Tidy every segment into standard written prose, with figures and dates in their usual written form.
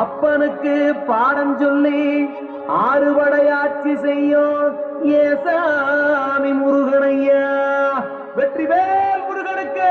அப்பனுக்கு பாடம் சொல்லி ஆறுபடையாட்சி செய்யும் ஏசாமி முருகனையா. வெற்றிவேல் முருகனுக்கு.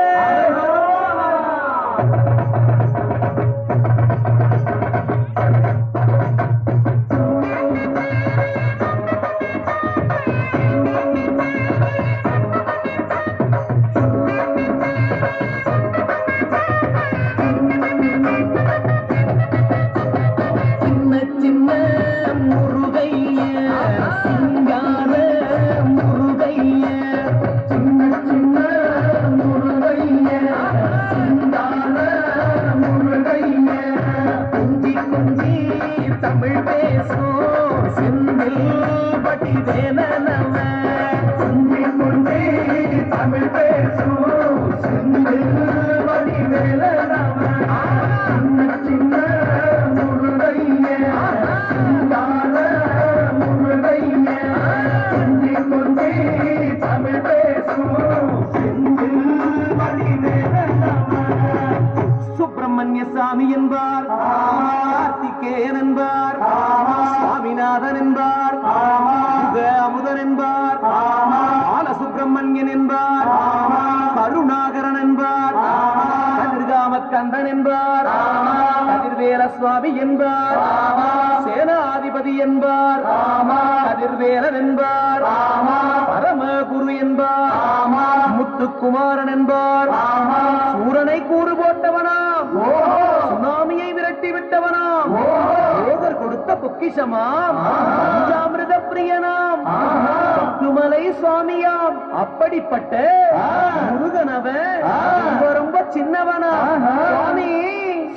தமிழ் பேசும் செந்தில் பட்டி வேலனவ குஞ்சி குஞ்சி தமிழ் பேசும் செந்தில் பட்டி வேலனவ சின்ன சின்ன முருகைய சிங்கார முருகைய குஞ்சி குஞ்சி தமிழ் பேசும் செந்தில் பட்டி வேலனவ. சுப்பிரமணிய சாமி என்பார், கார்த்திகேயன் என்பார், சுவாமிநாதன் என்பார், அமுதன் என்பார், பாலசுப்பிரமணியன் என்பார், கருணாகரன் என்பார், கதிர்காம கந்தன் என்பார், கதிர்வேல சுவாமி என்பார், சேனாதிபதி என்பார், கதிர்வேலன் என்பார், பரமகுரு என்பார், முத்துக்குமாரன் என்பார், சூரனை கூறு போட்டவனாம், சுனாமியை விரட்டி விட்டவனாம், யோகர் கொடுத்த பொக்கிஷமாம், பஞ்சாமிர்த பிரியனாம், பத்துமலை சுவாமியாம். அப்படிப்பட்ட முருகனவன் ரொம்ப ரொம்ப சின்னவனா சுவாமி.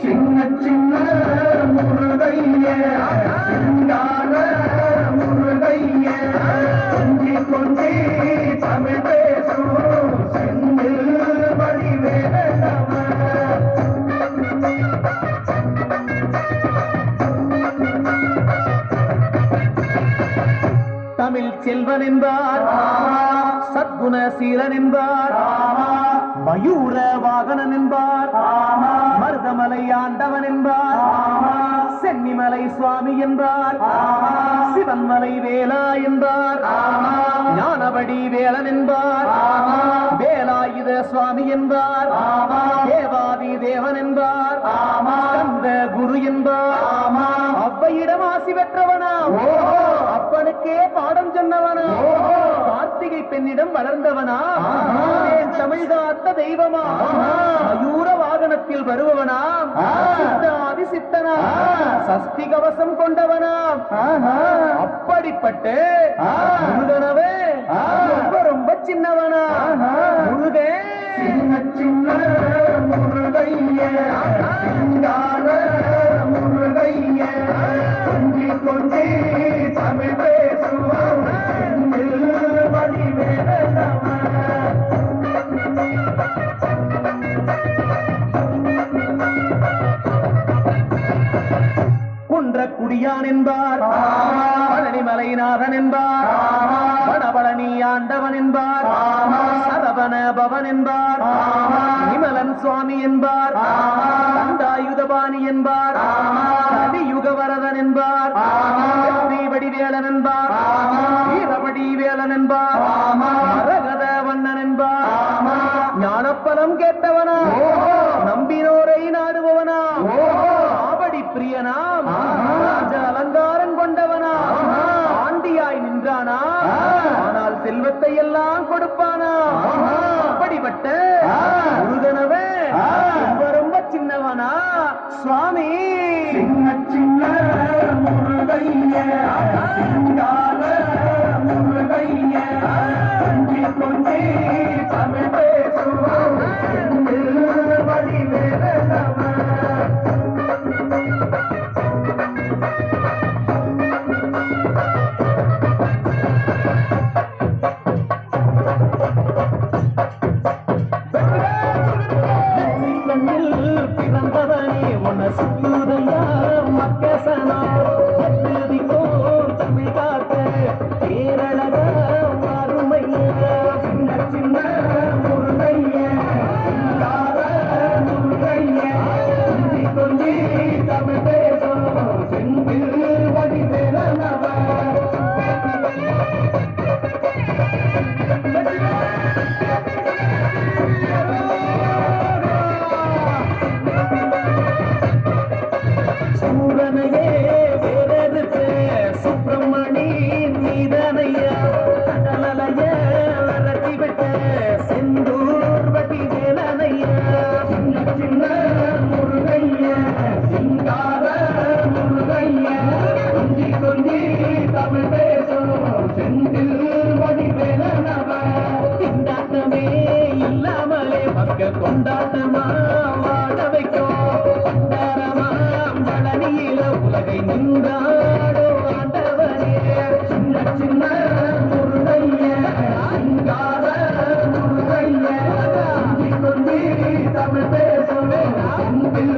சின்ன சின்ன முருகைய சிங்கார முருகைய கொஞ்சி கொஞ்சி தமிழ் பேசும் செந்தில் வடிவேலனவ. தமிழ் செல்வன் என்பார், சத்குண சீலன் என்பார், மயூர வாகனன் என்பார், மருதமலை ஆண்டவன் என்பார், சென்னிமலை சுவாமி என்பார், சிவன்மலை வேலா என்பார், ஞானவடி வேலன் என்பார், வேலாயுத சுவாமி என்பார், தேவாதி தேவன் என்பார், ஸ்கந்த குரு என்பார், அவ்வையிடம் ஆசி பெற்றவனா, அப்பனுக்கே பாடம் சொன்னவனா, கார்த்திகை பெண்ணிடம் வளர்ந்தவனா, தமிழ் காத்த தெய்வமா, மயூர வாகனத்தில் வருபவனா, சித்தாதி சித்தனா, சஷ்டி கவசம் கொண்டவனா. அப்படிப்பட்ட முருகனவே ரொம்ப ரொம்ப சின்னவனா முருகன். சின்ன சின்ன முருகைய சிங்கார முருகைய கொஞ்சி கொஞ்சி தமிழ் பேசுவோம் செந்தில் வடிவேலனவ. குன்றக்குடியான் என்பார், பழனிமலைநாதன் என்பார், வடபழனி ஆண்டவன் என்பார், சரவண பவன் என்பார், நிமலன் சுவாமி என்பார், தண்டாயுதபாணி என்பார், கலியுக வரதன் என்பார், வடிவேலன் என்பார், வீரவடி வேலன் என்பார், மரகத வண்ணன் என்பார், ஞானப்பலம் கேட்டவனா, நம்பினோரை நாடுபவனா, ஆவடி பிரியனாம், ராஜ அலங்காரம் கொண்டவனா, ஆண்டியாய் நின்றானா, ஆனால் செல்வத்தை எல்லாம் கொடுப்பானா. அப்படிப்பட்ட முருகனவே ரொம்ப ரொம்ப சின்னவனா சுவாமி. சின்ன சின்ன முருகைய சிங்கார முருகைய கொஞ்சி கொஞ்சி தமிழ் பேசுவோம் செந்தில் வடிவேலனவ. பிறந்தவனே உன சுத்துதையா மக்கசனா, தமிழ் காத்த பேரழக அருமைய. சின்ன சின்ன முருகைய முருகைய கொஞ்சி கொஞ்சி தமிழ் பேசும் சூரனையே வேறெடுத்து சுப்பிரமணி நீதனையா கடலைய விரட்டி விட்ட செந்தூர் வட்டி வேலனையா சின்ன சின்ன முருகையா சிங்கார முருகையா கொஞ்சி கொஞ்சி தமிழ் பேசும் செந்தில் வடி வேலனவ திண்டாட்டமே இல்லாமலே மக்கள் கொண்டாட்டமா வாழ வைக்கும் பண்டாரமா பழனியில உலகை நின்றாடோ ஆண்டவனே சின்ன சின்ன முருகைய சிங்கார முருகைய கொஞ்சி கொஞ்சி தமிழ் பேசும் செந்தில்